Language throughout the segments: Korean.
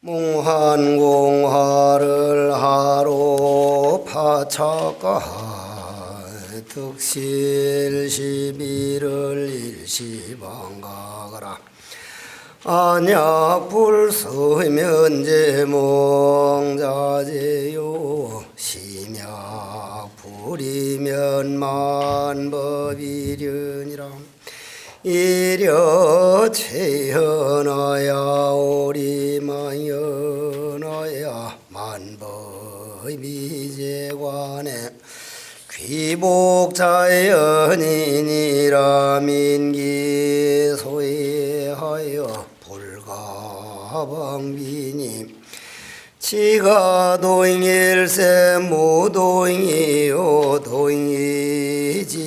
몽환공화를 하루 파착가 득실 11을 일시방가가라 안약불서면제 몽자제요 심약불이면 만법이련이라 이려 최현아야 오리마연아야 만법이제관에 귀복자연인이라 민기 소외하여 불가방비니 지가 도잉일세 무도잉이요 도잉이질세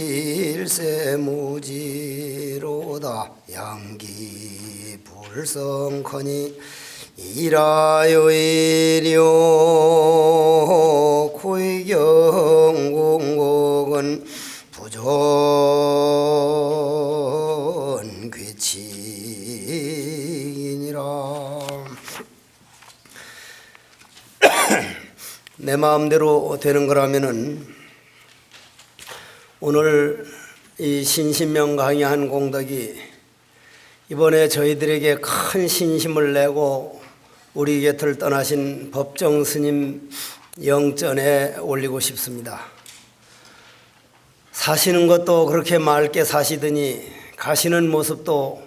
무지로다 양기 불성커니 이라요 이려 구의경공곡은 부존 귀치이니라. 내 마음대로 되는 거라면은 오늘 이 신신명 강의한 공덕이 이번에 저희들에게 큰 신심을 내고 우리 곁을 떠나신 법정 스님 영전에 올리고 싶습니다. 사시는 것도 그렇게 맑게 사시더니 가시는 모습도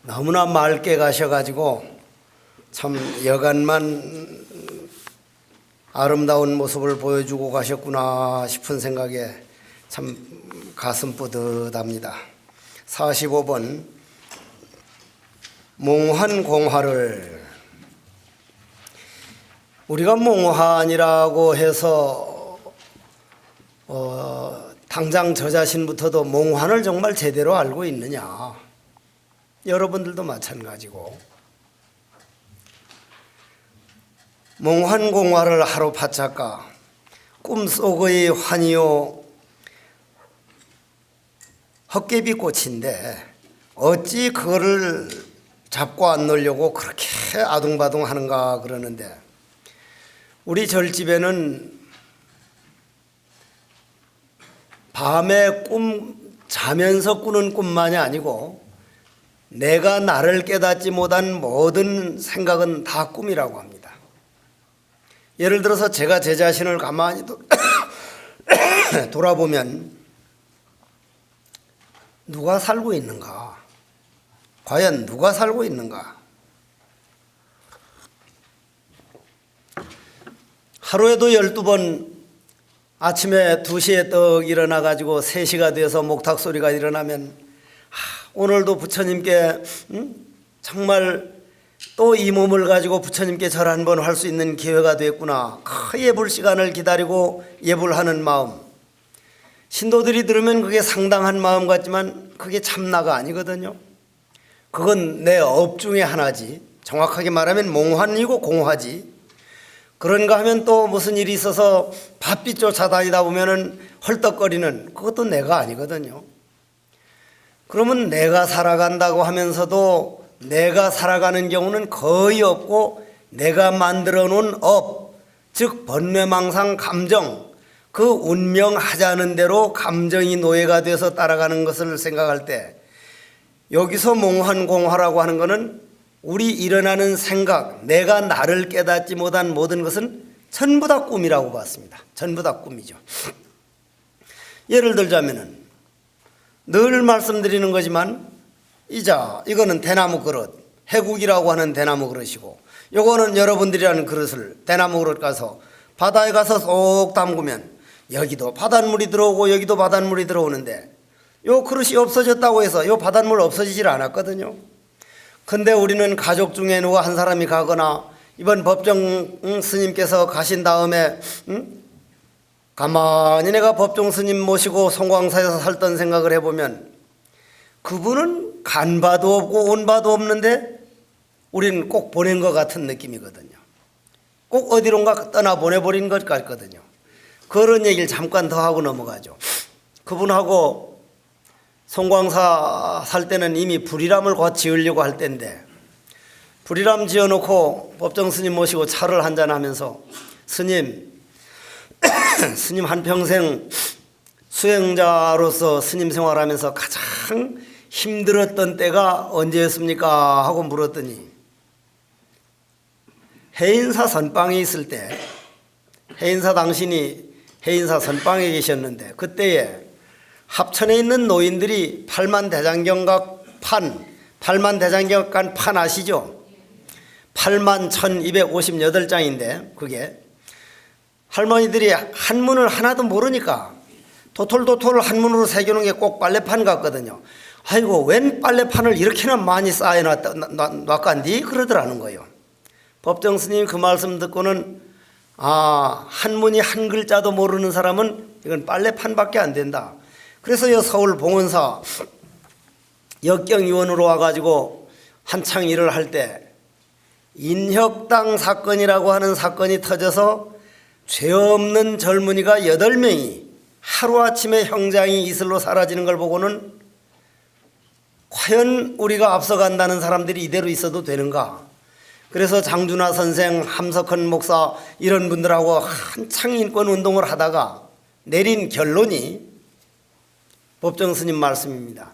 너무나 맑게 가셔가지고 참 여간만 아름다운 모습을 보여주고 가셨구나 싶은 생각에 참 가슴 뿌듯합니다. 45번 몽환공화를 우리가 몽환이라고 해서 당장 저 자신부터도 몽환을 정말 제대로 알고 있느냐. 여러분들도 마찬가지고 몽환공화를 하루 파착가 꿈속의 환희요 헛개비꽃인데 어찌 그거를 잡고 안 놀려고 그렇게 아둥바둥 하는가 그러는데 우리 절집에는 밤에 자면서 꾸는 꿈만이 아니고 내가 나를 깨닫지 못한 모든 생각은 다 꿈이라고 합니다. 예를 들어서 제가 제 자신을 가만히 돌아보면 누가 살고 있는가? 과연 누가 살고 있는가? 하루에도 12번 아침에 2시에 떡 일어나가지고 3시가 돼서 목탁소리가 일어나면 오늘도 부처님께 정말 또 이 몸을 가지고 부처님께 절 한 번 할 수 있는 기회가 됐구나. 예불 시간을 기다리고 예불하는 마음. 신도들이 들으면 그게 상당한 마음 같지만 그게 참나가 아니거든요. 그건 내 업 중에 하나지. 정확하게 말하면 몽환이고 공화지. 그런가 하면 또 무슨 일이 있어서 바삐 쫓아다니다 보면은 헐떡거리는 그것도 내가 아니거든요. 그러면 내가 살아간다고 하면서도 내가 살아가는 경우는 거의 없고 내가 만들어 놓은 업, 즉 번뇌망상 감정, 그 운명하자는 대로 감정이 노예가 돼서 따라가는 것을 생각할 때 여기서 몽환공화라고 하는 것은 우리 일어나는 생각, 내가 나를 깨닫지 못한 모든 것은 전부 다 꿈이라고 봤습니다. 전부 다 꿈이죠. 예를 들자면은 늘 말씀드리는 거지만 이거는 대나무 그릇, 해국이라고 하는 대나무 그릇이고 요거는 여러분들이라는 그릇을 대나무 그릇 가서 바다에 가서 쏙 담그면 여기도 바닷물이 들어오고 여기도 바닷물이 들어오는데 요 그릇이 없어졌다고 해서 요 바닷물 없어지질 않았거든요. 근데 우리는 가족 중에 누가 한 사람이 가거나 이번 법정 스님께서 가신 다음에 가만히 내가 법정 스님 모시고 송광사에서 살던 생각을 해보면 그분은 간바도 없고 온바도 없는데 우리는 꼭 보낸 것 같은 느낌이거든요. 꼭 어디론가 떠나보내버린 것 같거든요. 그런 얘기를 잠깐 더 하고 넘어가죠. 그분하고 송광사 살 때는 이미 불이람을 곧 지으려고 할 때인데 불이람 지어놓고 법정 스님 모시고 차를 한잔하면서 스님 한평생 수행자로서 스님 생활하면서 가장 힘들었던 때가 언제였습니까? 하고 물었더니 해인사 선방에 있을 때, 해인사 당신이 해인사 선방에 계셨는데 그때에 합천에 있는 노인들이 팔만대장경각 판 아시죠? 81,258장인데 그게 할머니들이 한문을 하나도 모르니까 도톨도톨 한문으로 새겨놓은 게 꼭 빨래판 같거든요. 아이고 웬 빨래판을 이렇게나 많이 쌓아놨간디? 그러더라는 거예요. 법정 스님 그 말씀 듣고는 한문이 한 글자도 모르는 사람은 이건 빨래판밖에 안 된다. 그래서 서울 봉원사 역경위원으로 와가지고 한창 일을 할 때 인혁당 사건이라고 하는 사건이 터져서 죄 없는 젊은이가 8명이 하루아침에 형장이 이슬로 사라지는 걸 보고는 과연 우리가 앞서간다는 사람들이 이대로 있어도 되는가. 그래서 장준하 선생, 함석헌 목사 이런 분들하고 한창 인권운동을 하다가 내린 결론이 법정 스님 말씀입니다.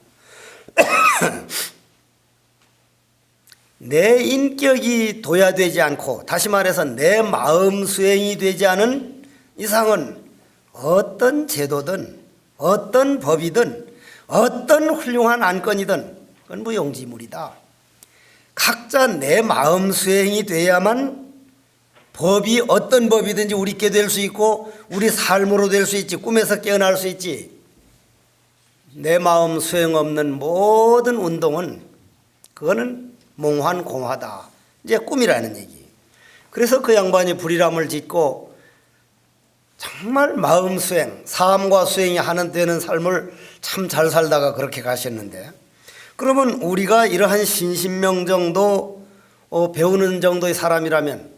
내 인격이 도야되지 않고, 다시 말해서 내 마음 수행이 되지 않은 이상은 어떤 제도든 어떤 법이든 어떤 훌륭한 안건이든 그건 무용지물이다. 각자 내 마음 수행이 돼야만 법이 어떤 법이든지 우리께 될 수 있고 우리 삶으로 될 수 있지, 꿈에서 깨어날 수 있지. 내 마음 수행 없는 모든 운동은 그거는 몽환공화다. 이제 꿈이라는 얘기. 그래서 그 양반이 불이람을 짓고 정말 마음 수행, 삶과 수행이 하는 되는 삶을 참 잘 살다가 그렇게 가셨는데, 그러면 우리가 이러한 신신명 정도 배우는 정도의 사람이라면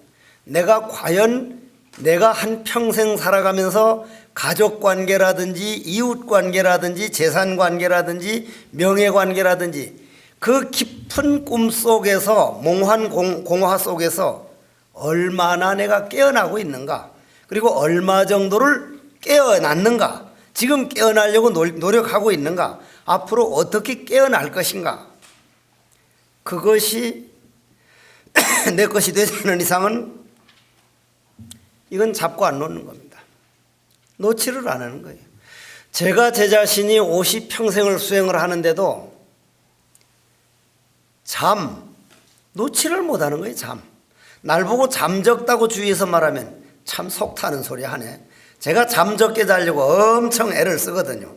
내가 과연 내가 한평생 살아가면서 가족관계라든지 이웃관계라든지 재산관계라든지 명예관계라든지 그 깊은 꿈속에서 몽환공화 속에서 얼마나 내가 깨어나고 있는가, 그리고 얼마 정도를 깨어났는가, 지금 깨어나려고 노력하고 있는가, 앞으로 어떻게 깨어날 것인가, 그것이 내 것이 되지 않는 이상은 이건 잡고 안 놓는 겁니다. 놓지를 안 하는 거예요. 제가 제 자신이 50평생을 수행을 하는데도 놓지를 못하는 거예요. 날 보고 잠적다고 주위에서 말하면 참 속타는 소리 하네. 제가 잠적게 자려고 엄청 애를 쓰거든요.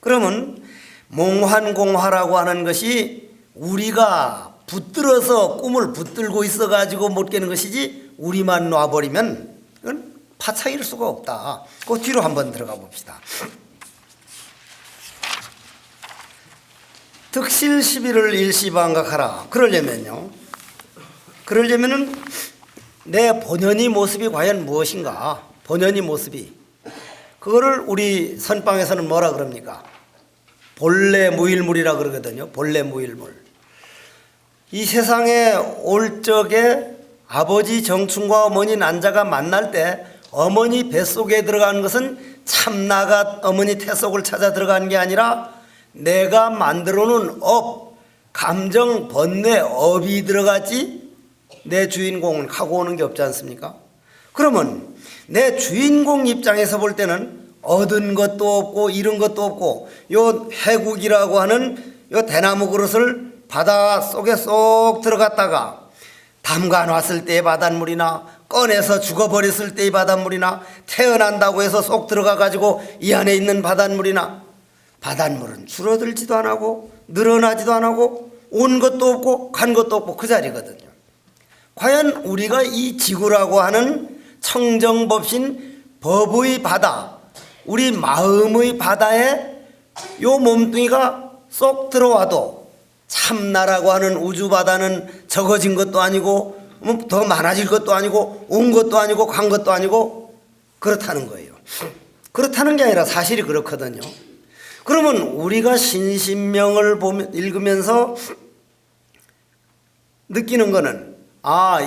그러면 몽환공화라고 하는 것이 우리가 붙들어서 꿈을 붙들고 있어가지고 못 깨는 것이지, 우리만 놔버리면 이건 파차일 수가 없다. 그 뒤로 한번 들어가 봅시다. 득실 11을 일시방각하라. 그러려면은 내 본연의 모습이 과연 무엇인가? 본연의 모습이, 그거를 우리 선방에서는 뭐라 그럽니까? 본래 무일물이라 그러거든요. 본래 무일물. 이 세상에 올 적에 아버지 정충과 어머니 난자가 만날 때 어머니 뱃속에 들어가는 것은 참나가 어머니 태속을 찾아 들어가는 게 아니라 내가 만들어 놓은 업, 감정, 번뇌, 업이 들어갔지 내 주인공은 하고 오는 게 없지 않습니까? 그러면 내 주인공 입장에서 볼 때는 얻은 것도 없고 잃은 것도 없고, 요 해국이라고 하는 요 대나무 그릇을 바다 속에 쏙 들어갔다가 담가 놨을 때의 바닷물이나 꺼내서 죽어버렸을 때의 바닷물이나 태어난다고 해서 쏙 들어가 가지고 이 안에 있는 바닷물이나, 바닷물은 줄어들지도 안 하고 늘어나지도 안 하고 온 것도 없고 간 것도 없고 그 자리거든요. 과연 우리가 이 지구라고 하는 청정법신 법의 바다, 우리 마음의 바다에 요 몸뚱이가 쏙 들어와도 참나라고 하는 우주바다는 적어진 것도 아니고 더 많아질 것도 아니고 온 것도 아니고 간 것도 아니고 그렇다는 거예요. 그렇다는 게 아니라 사실이 그렇거든요. 그러면 우리가 신신명을 읽으면서 느끼는 거는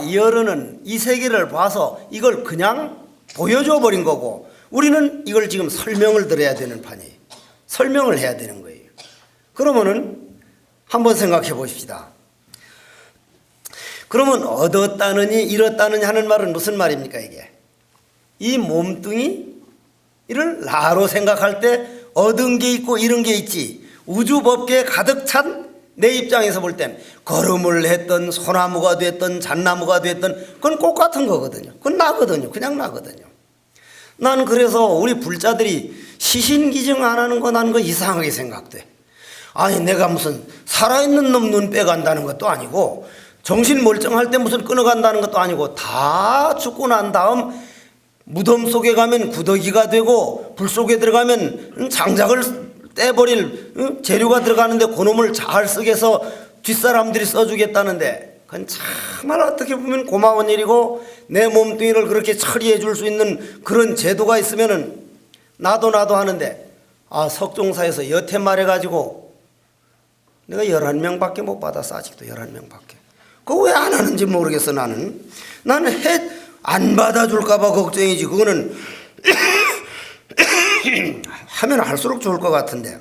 이 어른은 이 세계를 봐서 이걸 그냥 보여줘 버린 거고 우리는 이걸 지금 설명을 들어야 되는 판이에요. 설명을 해야 되는 거예요. 그러면은 한번 생각해 보십시다. 그러면 얻었다느니 잃었다느니 하는 말은 무슨 말입니까? 이게 이 몸뚱이를 나로 생각할 때 얻은 게 있고 잃은 게 있지, 우주법계에 가득 찬 내 입장에서 볼 땐 걸음을 했던 소나무가 됐던 잣나무가 됐던 그건 똑같은 거거든요. 그건 나거든요. 그냥 나거든요. 난 그래서 우리 불자들이 시신기증 안 하는 거 난 거 이상하게 생각돼. 아니 내가 무슨 살아있는 놈 눈 빼간다는 것도 아니고 정신 멀쩡할 때 무슨 끊어간다는 것도 아니고 다 죽고 난 다음 무덤 속에 가면 구더기가 되고 불 속에 들어가면 장작을 떼버릴 재료가 들어가는데 그놈을 잘 쓰게 해서 뒷사람들이 써주겠다는데 그건 정말 어떻게 보면 고마운 일이고 내 몸뚱이를 그렇게 처리해 줄 수 있는 그런 제도가 있으면은 나도 하는데 석종사에서 여태 말해가지고 내가 11명밖에 못 받았어. 아직도 11명밖에. 그거 왜 안 하는지 모르겠어. 나는 안 받아줄까봐 걱정이지. 그거는 하면 할수록 좋을 것 같은데.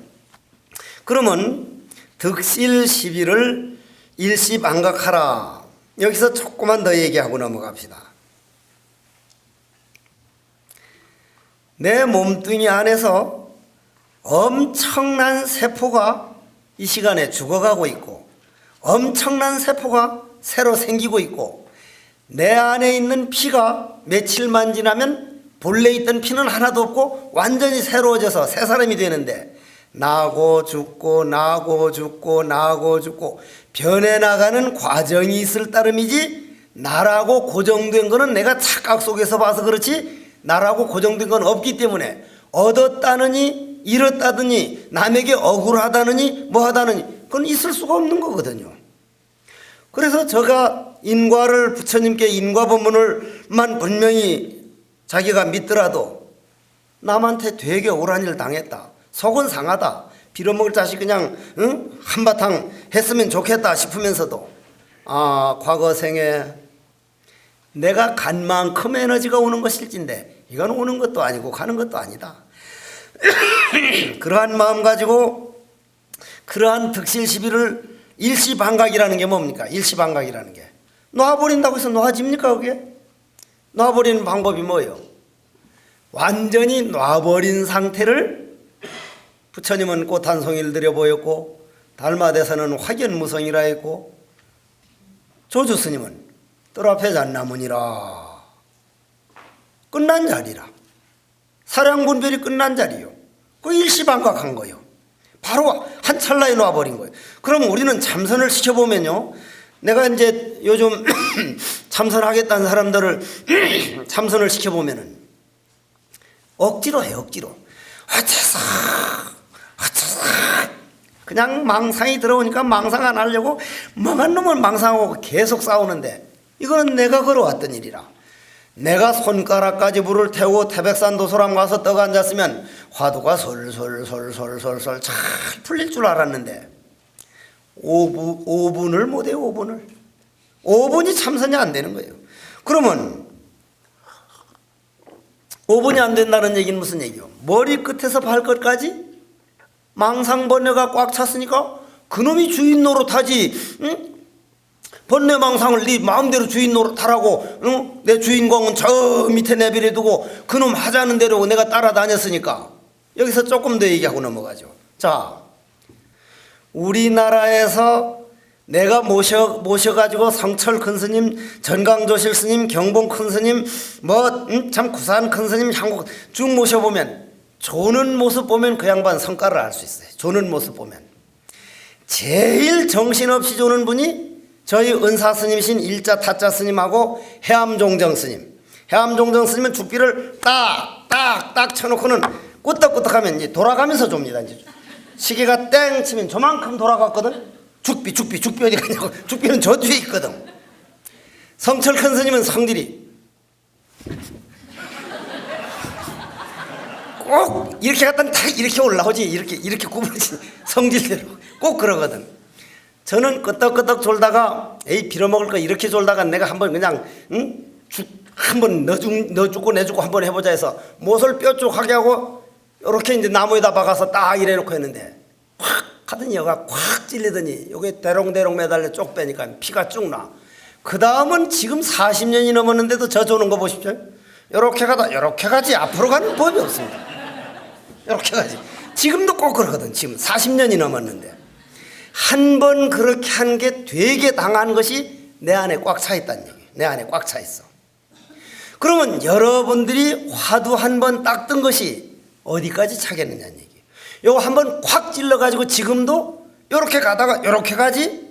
그러면 득실 시비를 일시방각하라. 여기서 조금만 더 얘기하고 넘어갑시다. 내 몸뚱이 안에서 엄청난 세포가 이 시간에 죽어가고 있고 엄청난 세포가 새로 생기고 있고 내 안에 있는 피가 며칠만 지나면 본래 있던 피는 하나도 없고 완전히 새로워져서 새 사람이 되는데 나고 죽고 나고 죽고 나고 죽고 변해나가는 과정이 있을 따름이지 나라고 고정된 거는 내가 착각 속에서 봐서 그렇지 나라고 고정된 건 없기 때문에 얻었다느니 잃었다느니 남에게 억울하다느니 뭐하다느니 그건 있을 수가 없는 거거든요. 그래서 제가 인과를 부처님께 인과법문을만 분명히 자기가 믿더라도 남한테 되게 오란 일 당했다. 속은 상하다. 빌어먹을 자식 그냥 한바탕 했으면 좋겠다 싶으면서도 과거 생에 내가 간 만큼 에너지가 오는 것일진데 이건 오는 것도 아니고 가는 것도 아니다. 그러한 마음 가지고 그러한 득실 시비를 일시방각이라는 게 뭡니까? 일시방각이라는 게 놔버린다고 해서 놔집니까? 그게? 놔버리는 방법이 뭐예요? 완전히 놔버린 상태를 부처님은 꽃 한 송이를 들여 보였고 달마대사는 확연무성이라 했고 조주스님은 뜰 앞에 잣나무니라 끝난 자리라 사량분별이 끝난 자리요. 그 일시방각한 거예요. 바로 한 찰나에 놔버린 거예요. 그럼 우리는 참선을 시켜보면요 내가 이제 요즘 참선하겠다는 사람들을 참선을 시켜보면은 억지로 해. 억지로 어째서 그냥 망상이 들어오니까 망상 안 하려고 멍한 놈은 망상하고 계속 싸우는데 이거는 내가 걸어왔던 일이라. 내가 손가락까지 불을 태우고 태백산 도소람 가서 떡 앉았으면 화두가 솔솔솔솔솔솔 잘 풀릴 줄 알았는데 5분을 못해. 5분이 참선이 안 되는 거예요. 그러면 5분이 안 된다는 얘기는 무슨 얘기요? 머리끝에서 발끝까지 망상번뇌가 꽉 찼으니까 그놈이 주인 노릇하지. 응? 번뇌망상을 네 마음대로 주인 노릇하라고. 응? 내 주인공은 저 밑에 내버려두고 그놈 하자는 대로 내가 따라다녔으니까. 여기서 조금 더 얘기하고 넘어가죠. 자, 우리나라에서 내가 모셔가지고 성철 큰 스님, 전강조실 스님, 경봉 큰 스님, 참 구산 큰 스님, 한국 쭉 모셔보면 조는 모습 보면 그 양반 성과를 알 수 있어요. 조는 모습 보면 제일 정신없이 조는 분이 저희 은사 스님이신 일자 타자 스님하고 해암종정 스님. 해암종정 스님은 죽비를 딱 쳐놓고는 꾸덕꾸덕하면 이제 돌아가면서 줍니다. 이제 시계가 땡 치면 저만큼 돌아갔거든. 죽비 어디 갔냐고. 죽비는 저 뒤에 있거든. 성철 큰 스님은 성질이 꼭 이렇게 갔다는 딱 이렇게 올라오지. 이렇게 구부러진 성질대로 꼭 그러거든. 저는 끄떡끄떡 졸다가 에이 빌어먹을 거 이렇게 졸다가 내가 한번 그냥 한번 너 죽고 내 죽고 한번 해보자 해서 못을 뾰족하게 하고 이렇게 이제 나무에다 박아서 딱 이래놓고 했는데 확 하더니 여가 콱 찔리더니 요게 대롱대롱 매달려 쪽 빼니까 피가 쭉 나. 그 다음은 지금 40년이 넘었는데도 저 조는 거 보십시오. 요렇게 가다 요렇게 가지 앞으로 가는 법이 없습니다. 요렇게 가지. 지금도 꼭 그러거든. 지금 40년이 넘었는데 한 번 그렇게 한 게 되게 당한 것이 내 안에 꽉 차 있다는 얘기예요. 내 안에 꽉 차 있어. 그러면 여러분들이 화두 한 번 딱 뜬 것이 어디까지 차겠느냐는 얘기예요. 요거 한 번 콱 찔러가지고 지금도 요렇게 가다가 요렇게 가지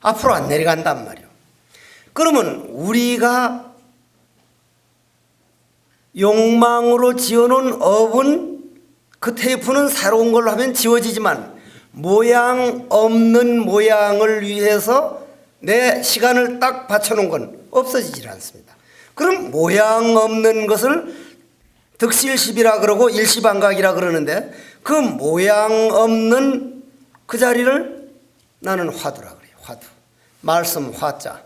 앞으로 안 내려간단 말이에요. 그러면 우리가 욕망으로 지어놓은 업은 그 테이프는 새로운 걸로 하면 지워지지만 모양 없는 모양을 위해서 내 시간을 딱 받쳐놓은 건 없어지질 않습니다. 그럼 모양 없는 것을 득실십이라 그러고 일시반각이라 그러는데 그 모양 없는 그 자리를 나는 화두라 그래요. 화두. 말씀 화자,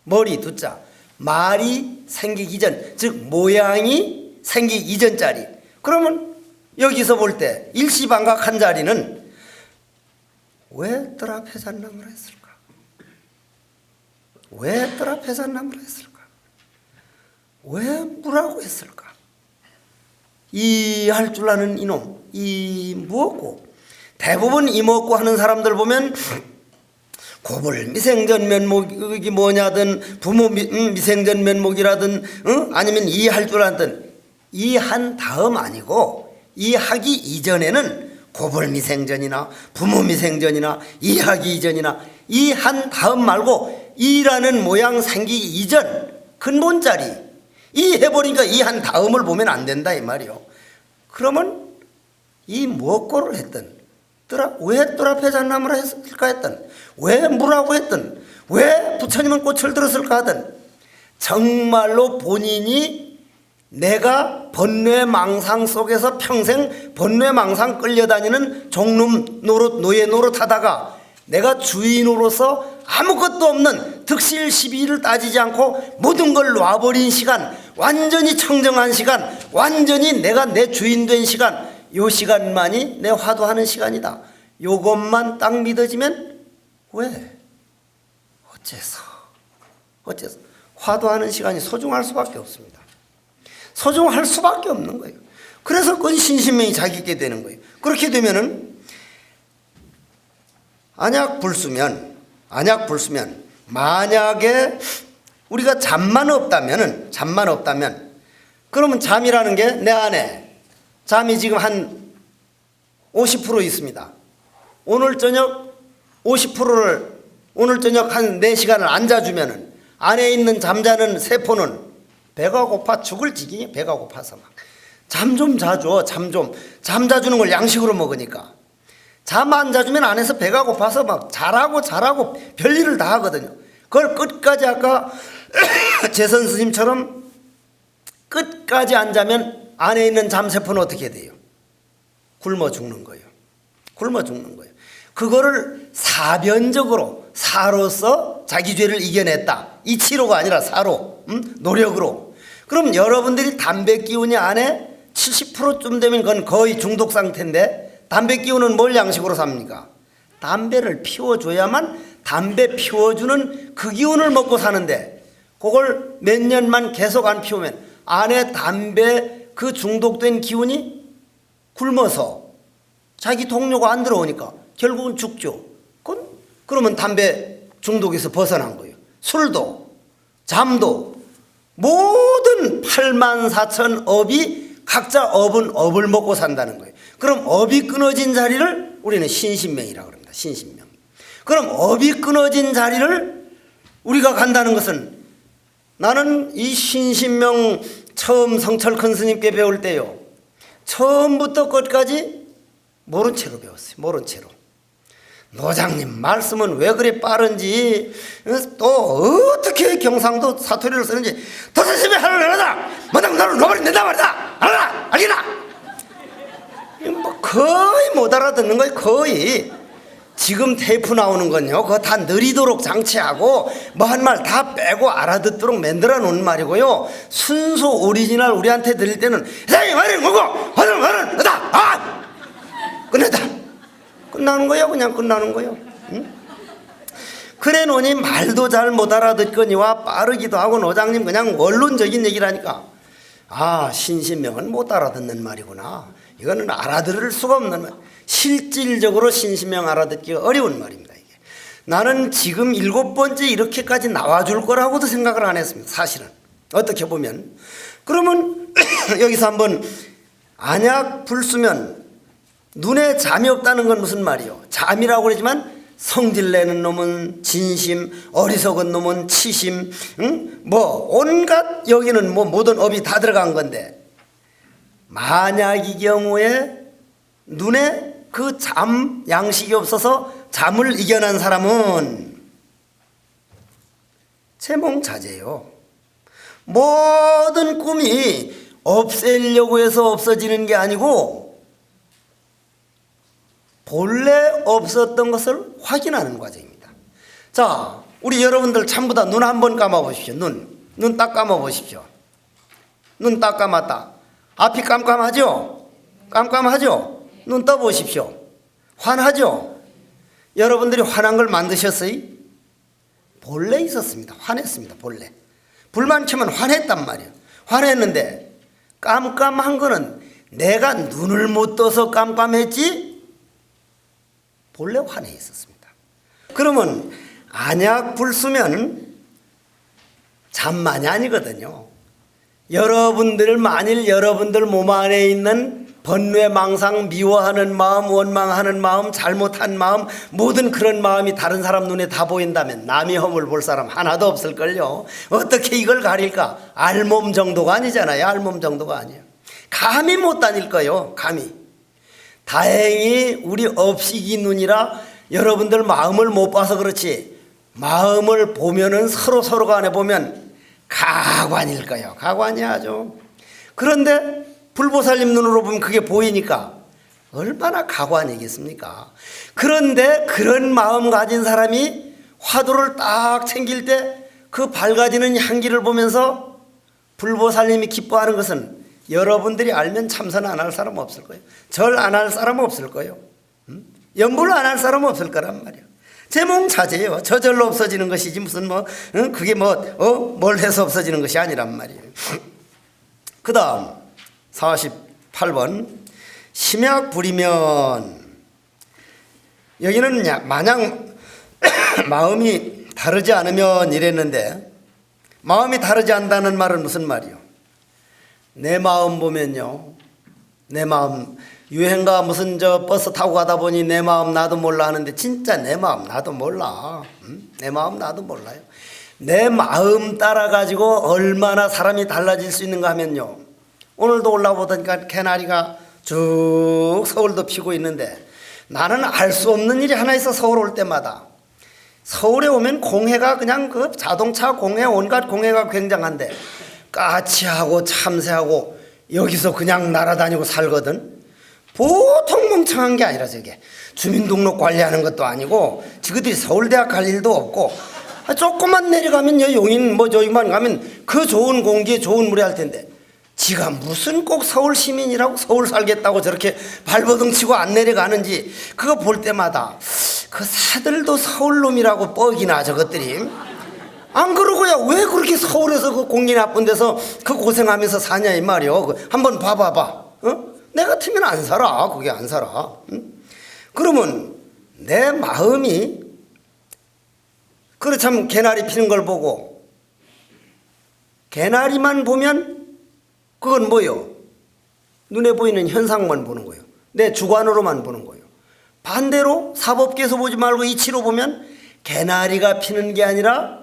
머리 두자. 말이 생기기 이전, 즉 모양이 생기기 이전 자리. 그러면 여기서 볼 때 일시반각한 자리는 왜 뜰 앞에 잣나무라 했을까? 왜 뜰 앞에 잣나무라 했을까? 왜 무라고 했을까? 이 할 줄 아는 이놈, 이 무엇고? 대부분 이 먹고 하는 사람들 보면 고불 미생전 면목이 뭐냐든 부모 미생전 면목이라든 아니면 이 할 줄 아든 이 한 다음 아니고 이 하기 이전에는 고불 미생전이나 부모 미생전이나 이 하기 이전이나 이 한 다음 말고 이라는 모양 생기기 이전 근본 자리 이 해버리니까 이 한 다음을 보면 안 된다 이 말이요. 그러면 이 무엇고를 했든 왜 뜰 앞에 잣나무라 했을까 했든 왜 무라고 했든 왜 부처님은 꽃을 들었을까 하든 정말로 본인이 내가 번뇌망상 속에서 평생 번뇌망상 끌려다니는 종놈 노릇 노예 노릇 하다가 내가 주인으로서 아무것도 없는 득실 시비를 따지지 않고 모든 걸 놔버린 시간, 완전히 청정한 시간, 완전히 내가 내 주인 된 시간, 요 시간만이 내 화두하는 시간이다. 요것만 딱 믿어지면 왜? 어째서 화두하는 시간이 소중할 수밖에 없습니다. 소중할 수밖에 없는 거예요. 그래서 그건 신신명이 자기 있게 되는 거예요. 그렇게 되면은 안약 불수면 만약에 우리가 잠만 없다면 그러면 잠이라는 게 내 안에 잠이 지금 한 50% 있습니다. 오늘 저녁 50%를 오늘 저녁 한 4시간을 앉아주면은 안에 있는 잠자는 세포는 배가 고파 죽을 지경이 배가 고파서 막 잠 좀 자줘. 잠 자주는 걸 양식으로 먹으니까 잠 안 자주면 안에서 배가 고파서 막 자라고 별일을 다 하거든요. 그걸 끝까지 아까 재선 스님처럼 끝까지 안 자면 안에 있는 잠세포는 어떻게 돼요? 굶어 죽는 거예요. 그거를 사변적으로 사로서 자기 죄를 이겨냈다. 이치로가 아니라 사로, 노력으로. 그럼 여러분들이 담배 기운이 안에 70%쯤 되면 그건 거의 중독 상태인데 담배 기운은 뭘 양식으로 삽니까? 담배를 피워줘야만 담배 피워주는 그 기운을 먹고 사는데 그걸 몇 년만 계속 안 피우면 안에 담배 그 중독된 기운이 굶어서 자기 동료가 안 들어오니까 결국은 죽죠. 그러면 담배 중독에서 벗어난 거예요. 술도 잠도 모든 84,000 업이 각자 업은 업을 먹고 산다는 거예요. 그럼 업이 끊어진 자리를 우리는 신신명이라고 합니다. 신신명. 그럼 업이 끊어진 자리를 우리가 간다는 것은 나는 이 신신명 처음 성철 큰 스님께 배울 때요. 처음부터 끝까지 모른 채로 배웠어요. 모른 채로. 노장님 말씀은 왜 그리 빠른지 또 어떻게 경상도 사투리를 쓰는지 도사님이 하늘 나라다 뭐당 나를 놓아버린 된다 말이다 알아 알기나 뭐 거의 못 알아듣는 거예요. 거의 지금 테이프 나오는 건요, 그거 다 느리도록 장치하고 뭐 한 말 다 빼고 알아듣도록 만들어 놓은 말이고요. 순수 오리지널 우리한테 들릴 때는 세상에 말은 뭐고 화는 어다 끝났다. 끝나는 거예요. 그냥 끝나는 거예요. 응? 그래 놓니 말도 잘 못 알아듣거니와 빠르기도 하고 노장님 그냥 원론적인 얘기라니까 신신명은 못 알아듣는 말이구나. 이거는 알아들을 수가 없는 말. 실질적으로 신신명 알아듣기가 어려운 말입니다. 이게. 나는 지금 7번째 이렇게까지 나와줄 거라고도 생각을 안 했습니다. 사실은 어떻게 보면. 그러면 여기서 한번 안약 불수면 눈에 잠이 없다는 건 무슨 말이요? 잠이라고 그러지만 성질내는 놈은 진심, 어리석은 놈은 치심, 뭐 온갖 여기는 뭐 모든 업이 다 들어간 건데, 만약 이 경우에 눈에 그 잠 양식이 없어서 잠을 이겨낸 사람은 제몽자재요. 모든 꿈이 없애려고 해서 없어지는 게 아니고 본래 없었던 것을 확인하는 과정입니다. 자, 우리 여러분들 전부 다 눈 한번 감아 보십시오. 눈 딱 감아 보십시오. 눈 딱 감았다. 앞이 깜깜하죠? 깜깜하죠? 눈 떠 보십시오. 환하죠? 여러분들이 환한 걸 만드셨어요? 본래 있었습니다. 환했습니다. 본래. 불만 켜면 환했단 말이에요. 환했는데 깜깜한 거는 내가 눈을 못 떠서 깜깜했지 본래 환해 있었습니다. 그러면 안약 불수면 잠만이 아니거든요. 여러분들 만일 여러분들 몸 안에 있는 번뇌, 망상, 미워하는 마음, 원망하는 마음, 잘못한 마음, 모든 그런 마음이 다른 사람 눈에 다 보인다면 남이 허물 볼 사람 하나도 없을걸요. 어떻게 이걸 가릴까? 알몸 정도가 아니잖아요. 알몸 정도가 아니에요. 감히 못 다닐 거예요. 감히. 다행히 우리 업식이 눈이라 여러분들 마음을 못 봐서 그렇지, 마음을 보면은 서로 간에 보면 가관일 거예요. 가관이야죠. 그런데 불보살님 눈으로 보면 그게 보이니까 얼마나 가관이겠습니까? 그런데 그런 마음 가진 사람이 화두를 딱 챙길 때 그 밝아지는 향기를 보면서 불보살님이 기뻐하는 것은 여러분들이 알면 참선 안 할 사람 없을 거예요. 절 안 할 사람 없을 거예요. 연불 안 할 사람 없을 거란 말이에요. 제몽자재예요. 저절로 없어지는 것이지 무슨 그게 뭘 해서 없어지는 것이 아니란 말이에요. 그 다음 48번 심약 부리면, 여기는 마냥 마음이 다르지 않으면 이랬는데, 마음이 다르지 않다는 말은 무슨 말이요? 내 마음 보면요, 내 마음 유행가 무슨 버스 타고 가다 보니 내 마음 나도 몰라 하는데 진짜 내 마음 나도 몰라. 내 마음 나도 몰라요. 내 마음 따라 가지고 얼마나 사람이 달라질 수 있는가 하면요, 오늘도 올라보니까 개나리가 쭉 서울도 피고 있는데, 나는 알 수 없는 일이 하나 있어. 서울 올 때마다 서울에 오면 공해가 그냥 그 자동차 공해, 온갖 공해가 굉장한데 까치하고 참새하고 여기서 그냥 날아다니고 살거든. 보통 멍청한 게 아니라 저게 주민등록 관리하는 것도 아니고 지그들이 서울대학 갈 일도 없고, 조금만 내려가면 용인 저기만 가면 그 좋은 공기에 좋은 물에 할 텐데, 지가 무슨 꼭 서울 시민이라고 서울 살겠다고 저렇게 발버둥 치고 안 내려가는지 그거 볼 때마다 그 새들도 서울놈이라고 뻑이나 저것들이. 안 그러고야 왜 그렇게 서울에서 그 공기 나쁜 데서 그 고생하면서 사냐 이 말이요. 한번 봐봐봐. 내 같으면 안 살아. 그게 안 살아. 그러면 내 마음이 그렇다면 개나리 피는 걸 보고 개나리만 보면 그건 뭐요? 눈에 보이는 현상만 보는 거예요. 내 주관으로만 보는 거예요. 반대로 사법계에서 보지 말고 이치로 보면 개나리가 피는 게 아니라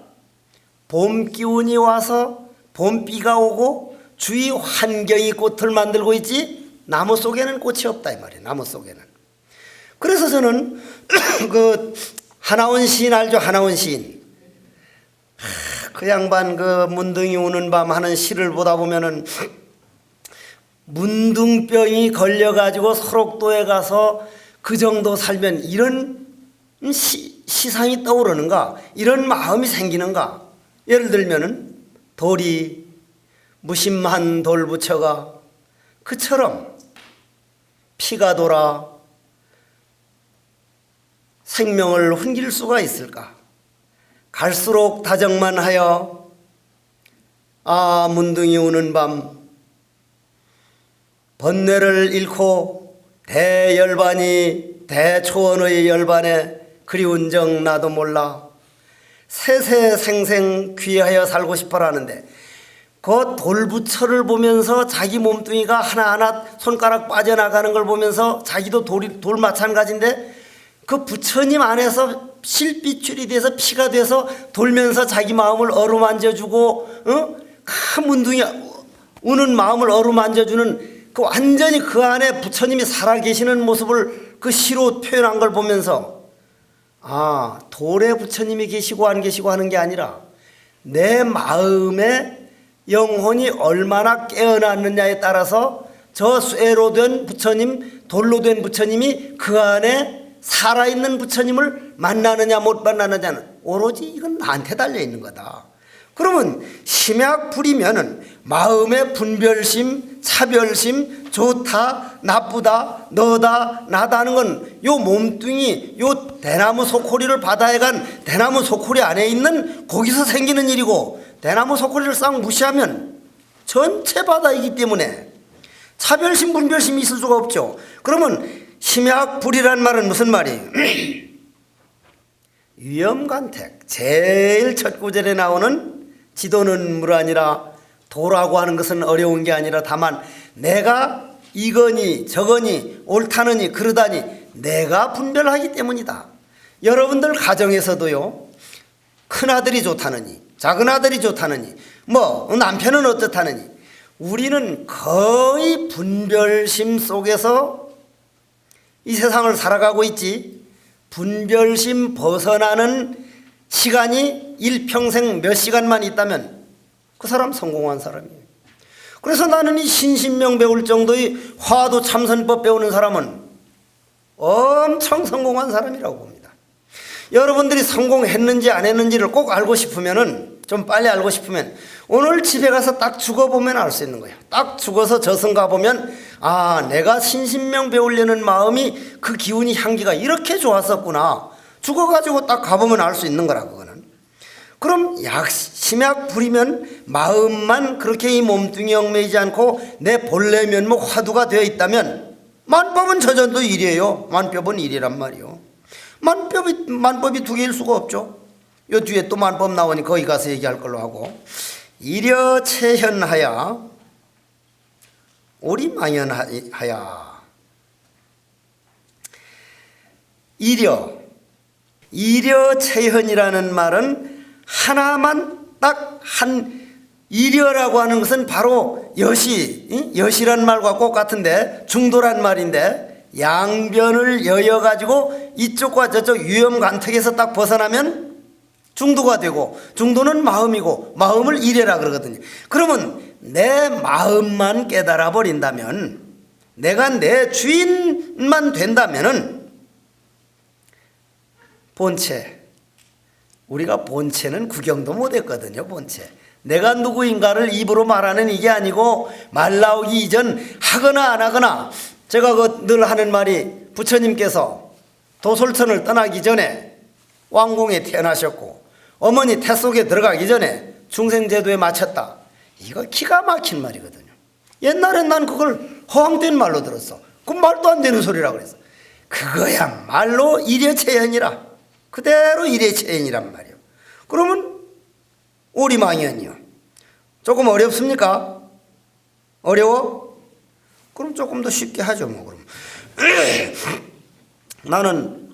봄 기운이 와서 봄비가 오고 주위 환경이 꽃을 만들고 있지, 나무 속에는 꽃이 없다 이 말이에요. 나무 속에는. 그래서 저는 그 하나원 시인 알죠? 하나원 시인. 그 양반 그 문둥이 우는 밤 하는 시를 보다 보면은 문둥병이 걸려가지고 설옥도에 가서 그 정도 살면 이런 시상이 떠오르는가? 이런 마음이 생기는가? 예를 들면은 돌이 무심한 돌부처가 그처럼 피가 돌아 생명을 옮길 수가 있을까? 갈수록 다정만 하여 아 문둥이 우는 밤 번뇌를 잃고 대열반이 대초원의 열반에 그리운 정 나도 몰라 세세생생 귀하여 살고 싶어라는데 그 돌부처를 보면서 자기 몸뚱이가 하나하나 손가락 빠져나가는 걸 보면서 자기도 돌 마찬가지인데 그 부처님 안에서 실빛줄이 돼서 피가 돼서 돌면서 자기 마음을 어루만져주고 그 문둥이 우는 마음을 어루만져주는 그 완전히 그 안에 부처님이 살아계시는 모습을 그 시로 표현한 걸 보면서 아 돌에 부처님이 계시고 안 계시고 하는 게 아니라 내 마음에 영혼이 얼마나 깨어났느냐에 따라서 저 쇠로 된 부처님 돌로 된 부처님이 그 안에 살아있는 부처님을 만나느냐 못 만나느냐는 오로지 이건 나한테 달려있는 거다. 그러면 심약불이면은 마음의 분별심, 차별심, 좋다, 나쁘다, 너다, 나다 하는 건 요 몸뚱이, 요 대나무 소코리를 바다에 간 대나무 소코리 안에 있는 거기서 생기는 일이고 대나무 소코리를 싹 무시하면 전체 바다이기 때문에 차별심, 분별심이 있을 수가 없죠. 그러면 심약불이란 말은 무슨 말이에요? 위험간택. 제일 첫 구절에 나오는 지도는 물 아니라 도라고 하는 것은 어려운 게 아니라 다만 내가 이거니 저거니 옳다느니 그러다니 내가 분별하기 때문이다. 여러분들 가정에서도요 큰아들이 좋다느니 작은아들이 좋다느니 뭐 남편은 어떻다느니 우리는 거의 분별심 속에서 이 세상을 살아가고 있지 분별심 벗어나는 시간이 일평생 몇 시간만 있다면 그 사람 성공한 사람이에요. 그래서 나는 이 신신명 배울 정도의 화도 참선법 배우는 사람은 엄청 성공한 사람이라고 봅니다. 여러분들이 성공했는지 안 했는지를 꼭 알고 싶으면은 좀 빨리 알고 싶으면 오늘 집에 가서 딱 죽어보면 알 수 있는 거예요. 딱 죽어서 저승 가보면 아 내가 신신명 배우려는 마음이 그 기운이 향기가 이렇게 좋았었구나. 죽어가지고 딱 가보면 알 수 있는 거라 그거는. 그럼 심약 불이면 마음만 그렇게 이 몸뚱이 얽매이지 않고 내 본래 면목 화두가 되어 있다면 만법은 저전도 일이에요. 만법은 일이란 말이요. 만법이 두 개일 수가 없죠. 요 뒤에 또 만법 나오니 거기 가서 얘기할 걸로 하고 이려체현하야 오리망연하야 이려체현이라는 말은 하나만 딱 한 이려라고 하는 것은 바로 여시란 말과 똑같은데 중도란 말인데 양변을 여여가지고 이쪽과 저쪽 위험간택에서 딱 벗어나면 중도가 되고 중도는 마음이고 마음을 이래라 그러거든요. 그러면 내 마음만 깨달아 버린다면 내가 내 주인만 된다면은 본체 우리가 본체는 구경도 못했거든요. 본체 내가 누구인가를 입으로 말하는 이게 아니고 말 나오기 이전 하거나 안 하거나 제가 늘 하는 말이 부처님께서 도솔천을 떠나기 전에 왕궁에 태어나셨고 어머니 태 속에 들어가기 전에 중생제도에 마쳤다. 이거 기가 막힌 말이거든요. 옛날엔 난 그걸 허황된 말로 들었어. 그 말도 안 되는 소리라고 그랬어. 그거야말로 이려체현이라. 그대로 이려체현이란 말이에요. 그러면 오리망연이요. 조금 어렵습니까? 어려워? 그럼 조금 더 쉽게 하죠 뭐. 그럼 나는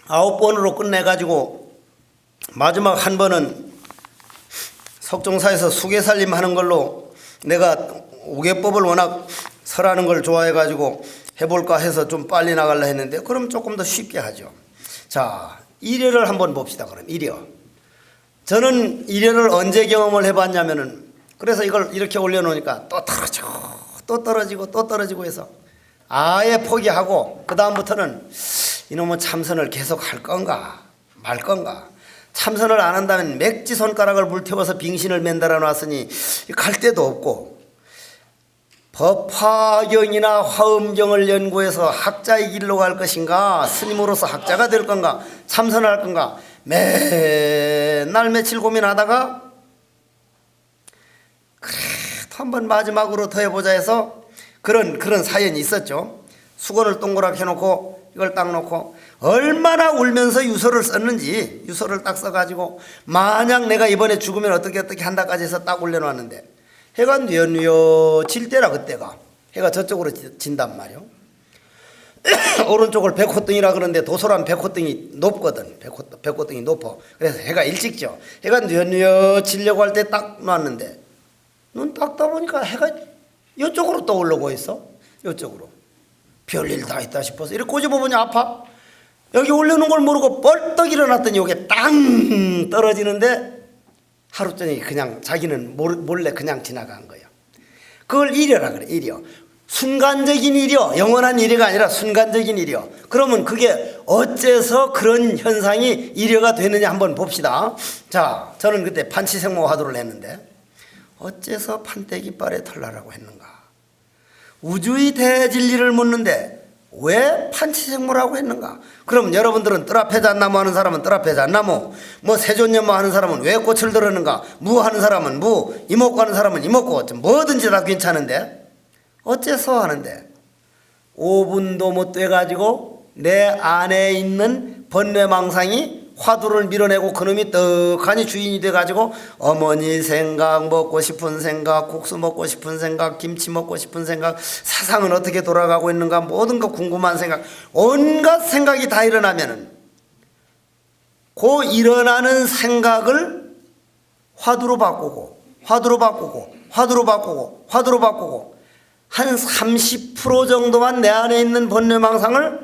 9번으로 끝내가지고 마지막 한 번은 석종사에서 수계살림 하는 걸로 내가 오개법을 워낙 설하는 걸 좋아해가지고 해볼까 해서 좀 빨리 나가려 했는데 그럼 조금 더 쉽게 하죠. 자, 이려를 한번 봅시다. 그럼 이려. 저는 이려를 언제 경험을 해봤냐면은 그래서 이걸 이렇게 올려놓으니까 또 떨어지고 또 떨어지고 또 떨어지고 해서 아예 포기하고 그 다음부터는 이놈의 참선을 계속 할 건가 말 건가. 참선을 안 한다면 맥지 손가락을 불태워서 빙신을 맨달아 놨으니 갈 데도 없고, 법화경이나 화엄경을 연구해서 학자의 길로 갈 것인가, 스님으로서 학자가 될 건가, 참선을 할 건가, 맨날 며칠 고민하다가 그래도 한번 마지막으로 더 해보자 해서 그런 사연이 있었죠. 수건을 동그랗게 해놓고 이걸 딱 놓고 얼마나 울면서 유서를 썼는지, 유서를 딱 써가지고 만약 내가 이번에 죽으면 어떻게 한다까지 해서 딱 올려놨는데, 해가 뉘엿뉘엿 질 때라, 그때가 해가 저쪽으로 진단 말이요. 오른쪽을 백호등이라 그러는데 도소란 백호등이 높거든. 백호등이 높아. 그래서 해가 일찍 져. 해가 뉘엿뉘엿 지려고 할 때 딱 놨는데 눈 딱 떠보니까 해가 이쪽으로 떠오르고 있어. 이쪽으로. 별일 다 있다 싶어서 이렇게 꼬집어보니 아파. 여기 올려놓은 걸 모르고 뻘떡 일어났더니 이게 땅 떨어지는데 하루 종일 그냥 자기는 몰래 그냥 지나간 거예요. 그걸 일여라 그래. 일여. 순간적인 일이요. 영원한 일이가 아니라 순간적인 일이요. 그러면 그게 어째서 그런 현상이 일여가 되느냐 한번 봅시다. 자, 저는 그때 판치생모 화두를 했는데 어째서 판때기빨에 털나라고 했는가. 우주의 대진리를 묻는데 왜 판치생모라고 했는가. 그럼 여러분들은 뜰 앞에 잣나무 하는 사람은 뜰 앞에 잣나무, 뭐 세존연마 하는 사람은 왜 꽃을 들었는가, 무 하는 사람은 무, 이목구 하는 사람은 이목구, 뭐든지 다 괜찮은데 어째서 하는데 5분도 못 돼가지고 내 안에 있는 번뇌망상이 화두를 밀어내고 그놈이 떡하니 주인이 돼가지고 어머니 생각, 먹고 싶은 생각, 국수 먹고 싶은 생각, 김치 먹고 싶은 생각, 세상은 어떻게 돌아가고 있는가, 모든 거 궁금한 생각, 온갖 생각이 다 일어나면은 그 일어나는 생각을 화두로 바꾸고 화두로 바꾸고 화두로 바꾸고 화두로 바꾸고 한 30% 정도만 내 안에 있는 번뇌망상을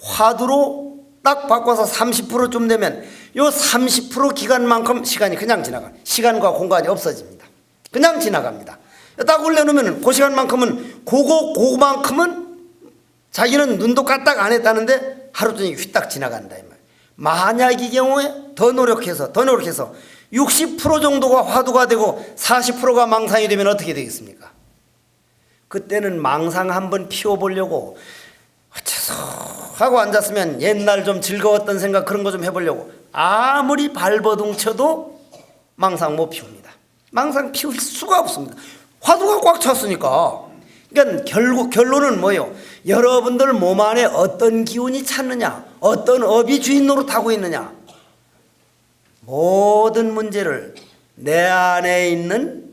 화두로 딱 바꿔서 30%쯤 되면 요 30% 기간만큼 시간이 그냥 지나가. 시간과 공간이 없어집니다. 그냥 지나갑니다. 딱 올려놓으면 그 시간만큼은 그만큼은 자기는 눈도 까딱 안 했다는데 하루 종일 휘딱 지나간다 이 말. 만약 이 경우에 더 노력해서 60% 정도가 화두가 되고 40%가 망상이 되면 어떻게 되겠습니까? 그때는 망상 한번 피워보려고 어째서 하고 앉았으면 옛날 좀 즐거웠던 생각 그런 거 좀 해보려고 아무리 발버둥 쳐도 망상 못 피웁니다. 망상 피울 수가 없습니다. 화두가 꽉 찼으니까. 그러니까 결론은 뭐예요? 여러분들 몸 안에 어떤 기운이 찼느냐, 어떤 업이 주인 노릇하고 있느냐, 모든 문제를 내 안에 있는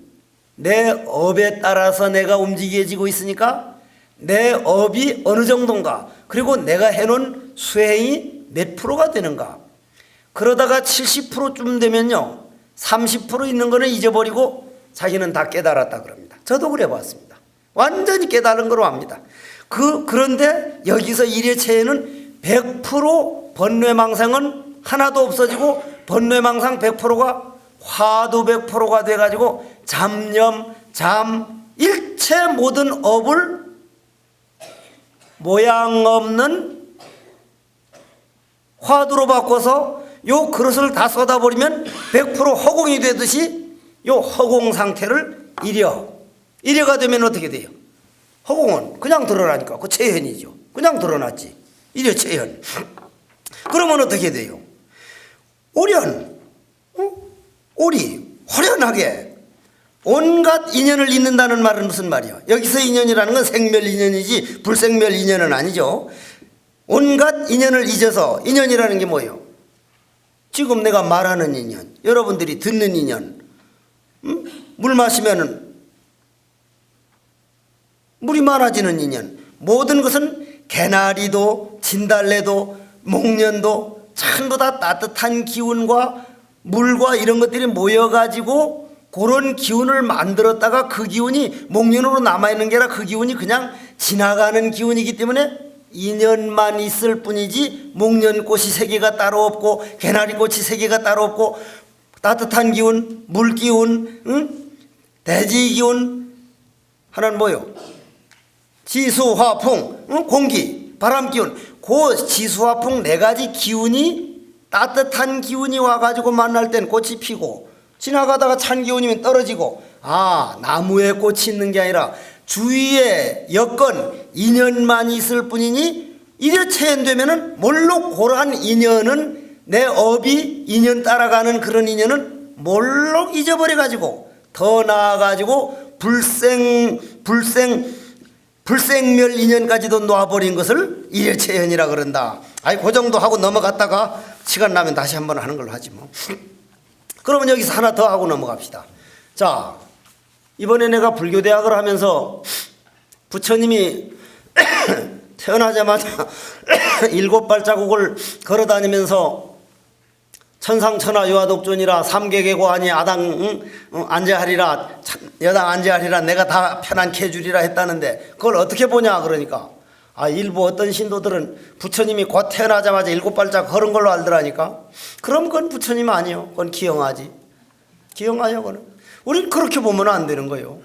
내 업에 따라서 내가 움직여지고 있으니까 내 업이 어느 정도인가, 그리고 내가 해놓은 수행이 몇 프로가 되는가. 그러다가 70%쯤 되면요 30% 있는 거는 잊어버리고 자기는 다 깨달았다 그럽니다. 저도 그래 봤습니다. 완전히 깨달은 거로 합니다. 그런데 여기서 일회체에는 100% 번뇌망상은 하나도 없어지고 번뇌망상 100%가 화두 100%가 돼가지고 잡념, 일체 모든 업을 모양 없는 화두로 바꿔서 요 그릇을 다 쏟아버리면 100% 허공이 되듯이 요 허공 상태를 일여가 되면 어떻게 돼요? 허공은 그냥 드러나니까 그 체현이죠. 그냥 드러났지. 일여 체현. 그러면 어떻게 돼요? 오리 화려하게 온갖 인연을 잇는다는 말은 무슨 말이야? 여기서 인연이라는 건 생멸 인연이지 불생멸 인연은 아니죠. 온갖 인연을 잊어서, 인연이라는 게 뭐예요? 지금 내가 말하는 인연, 여러분들이 듣는 인연, 물 마시면은 물이 많아지는 인연, 모든 것은 개나리도 진달래도 목련도 전부 다 따뜻한 기운과 물과 이런 것들이 모여가지고 그런 기운을 만들었다가 그 기운이 목련으로 남아있는 게 아니라 그 기운이 그냥 지나가는 기운이기 때문에 인연만 있을 뿐이지 목련꽃이 세 개가 따로 없고 개나리꽃이 세 개가 따로 없고 따뜻한 기운, 물기운, 돼지 기운 하나는 뭐요? 지수화풍, 공기, 바람 기운, 그 지수화풍 네 가지 기운이 따뜻한 기운이 와가지고 만날 땐 꽃이 피고 지나가다가 찬 기운이면 떨어지고 나무에 꽃이 있는 게 아니라 주위에 여건 인연만 있을 뿐이니 일여체연되면은 몰록 고란 인연은 내 업이 인연 따라가는 그런 인연은 몰록 잊어버려가지고 더 나아가지고 불생멸 인연까지도 놓아버린 것을 일여체연이라 그런다. 그 정도 하고 넘어갔다가 시간 나면 다시 한번 하는 걸로 하지 뭐. 그러면 여기서 하나 더 하고 넘어갑시다. 자, 이번에 내가 불교대학을 하면서 부처님이 태어나자마자 7발자국을 걸어다니면서 천상천하 유아독존이라 삼계계고 아니 아당 안재하리라 여당 안재하리라 내가 다 편안케 해주리라 했다는데 그걸 어떻게 보냐 그러니까 일부 어떤 신도들은 부처님이 곧 태어나자마자 7발자국 걸은 걸로 알더라니까. 그럼 그건 부처님 아니요, 그건 기형아지. 기형아요 그거는. 우린 그렇게 보면 안 되는 거예요.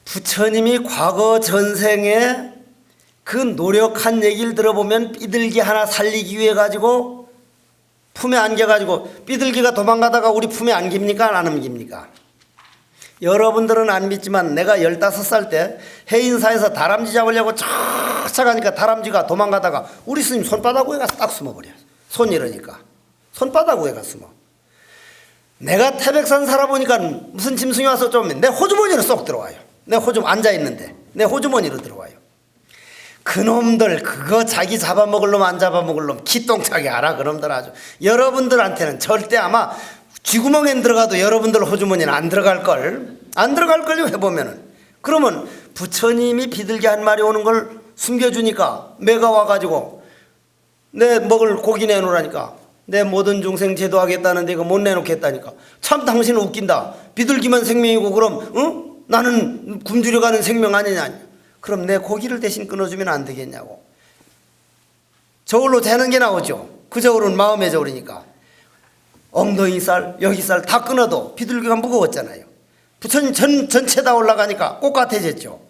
부처님이 과거 전생에 그 노력한 얘기를 들어보면 삐들기 하나 살리기 위해 가지고 품에 안겨가지고 삐들기가 도망가다가 우리 품에 안깁니까 안 안깁니까? 여러분들은 안 믿지만 내가 15살 때 해인사에서 다람쥐 잡으려고 쫓아가니까 다람쥐가 도망가다가 우리 스님 손바닥에 가서 딱 숨어버려요. 손 이러니까 손바닥에 가서 숨어. 내가 태백산 살아보니까 무슨 짐승이 와서 좀 내 호주머니로 쏙 들어와요. 내 호주머니 앉아있는데 내 호주머니로 들어와요. 그놈들 그거 자기 잡아먹을 놈 안 잡아먹을 놈 기똥차게 알아. 그놈들 아주 여러분들한테는 절대 아마 쥐구멍에 들어가도 여러분들 호주머니는 안 들어갈걸. 안 들어갈걸요 해보면은. 그러면 부처님이 비둘기 한 마리 오는 걸 숨겨주니까 매가 와가지고 내 먹을 고기 내놓으라니까 내 모든 중생 제도하겠다는데 이거 못 내놓겠다니까. 참 당신은 웃긴다. 비둘기만 생명이고 그럼 나는 굶주려가는 생명 아니냐. 그럼 내 고기를 대신 끊어주면 안 되겠냐고. 저울로 재는 게 나오죠. 그 저울은 마음의 저울이니까. 엉덩이 살, 여기 살 다 끊어도 비둘기가 무거웠잖아요. 부처님 전체 다 올라가니까 똑같아졌죠.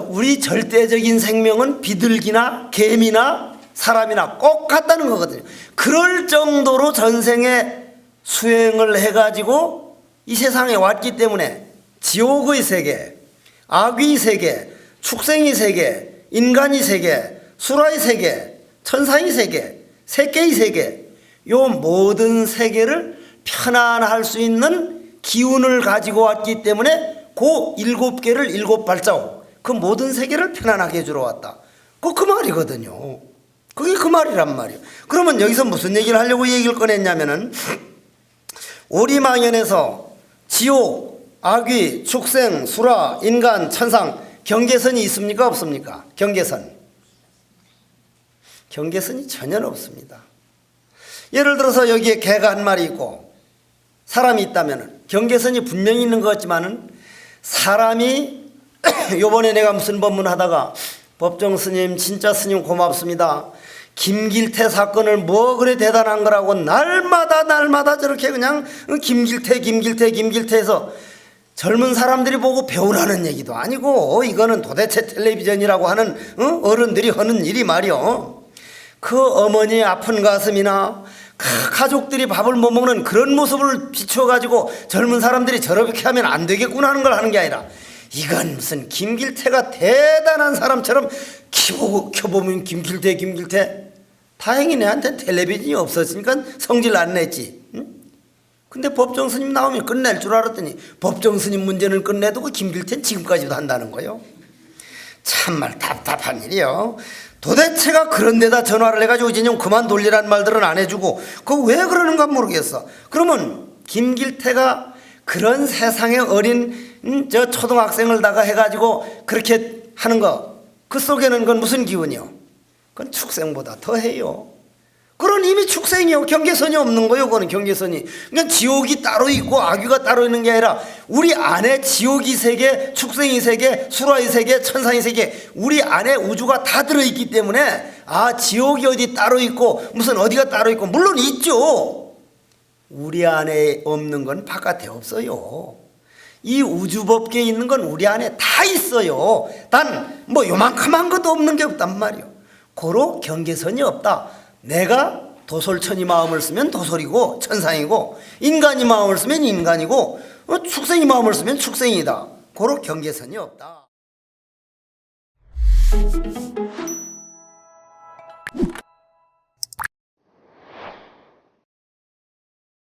우리 절대적인 생명은 비둘기나 개미나 사람이나 똑같다는 거거든요. 그럴 정도로 전생에 수행을 해가지고 이 세상에 왔기 때문에 지옥의 세계, 악의 세계, 축생의 세계, 인간의 세계, 수라의 세계, 천상의 세계, 색계의 세계, 요 모든 세계를 편안할 수 있는 기운을 가지고 왔기 때문에 그 7개를 7발자국 그 모든 세계를 편안하게 해주러 왔다. 그 말이거든요. 그게 그 말이란 말이에요. 그러면 여기서 무슨 얘기를 하려고 이 얘기를 꺼냈냐면은 오리망연에서 지옥, 악귀, 축생, 수라, 인간, 천상 경계선이 있습니까 없습니까? 경계선이 전혀 없습니다. 예를 들어서 여기에 개가 한 마리 있고 사람이 있다면 경계선이 분명히 있는 것 같지만은 사람이 요번에 내가 무슨 법문 하다가 법정 스님 진짜 스님 고맙습니다. 김길태 사건을 뭐 그래 대단한 거라고 날마다 저렇게 그냥 김길태 해서 젊은 사람들이 보고 배우라는 얘기도 아니고 이거는 도대체 텔레비전이라고 하는 어른들이 하는 일이 말이요. 그 어머니의 아픈 가슴이나 가족들이 밥을 못 먹는 그런 모습을 비춰가지고 젊은 사람들이 저렇게 하면 안 되겠구나 하는 걸 하는 게 아니라 이건 무슨 김길태가 대단한 사람처럼 켜보면 김길태 다행히 내한테 텔레비전이 없었으니까 성질 안 냈지. 근데 법정 스님 나오면 끝낼 줄 알았더니 법정 스님 문제는 끝내도 그 김길태는 지금까지도 한다는 거예요. 참말 답답한 일이요. 도대체가 그런 데다 전화를 해가지고 이제 좀 그만 돌리란 말들은 안 해주고 그거 왜 그러는가 모르겠어. 그러면 김길태가 그런 세상에 어린 저 초등학생을 다가 해가지고 그렇게 하는 거 그 속에는 그건 무슨 기운이요? 그건 축생보다 더해요. 그건 이미 축생이요. 경계선이 없는 거예요. 그거는 경계선이. 그러니까 지옥이 따로 있고 악귀가 따로 있는 게 아니라 우리 안에 지옥이 세계, 축생이 세계, 수라의 세계, 천상의 세계 우리 안에 우주가 다 들어있기 때문에 지옥이 어디 따로 있고 무슨 어디가 따로 있고 물론 있죠. 우리 안에 없는 건 바깥에 없어요. 이 우주법계에 있는 건 우리 안에 다 있어요. 단 뭐 요만큼한 것도 없는 게 없단 말이요. 고로 경계선이 없다. 내가 도솔천이 마음을 쓰면 도솔이고 천상이고, 인간이 마음을 쓰면 인간이고, 축생이 마음을 쓰면 축생이다. 고로 경계선이 없다.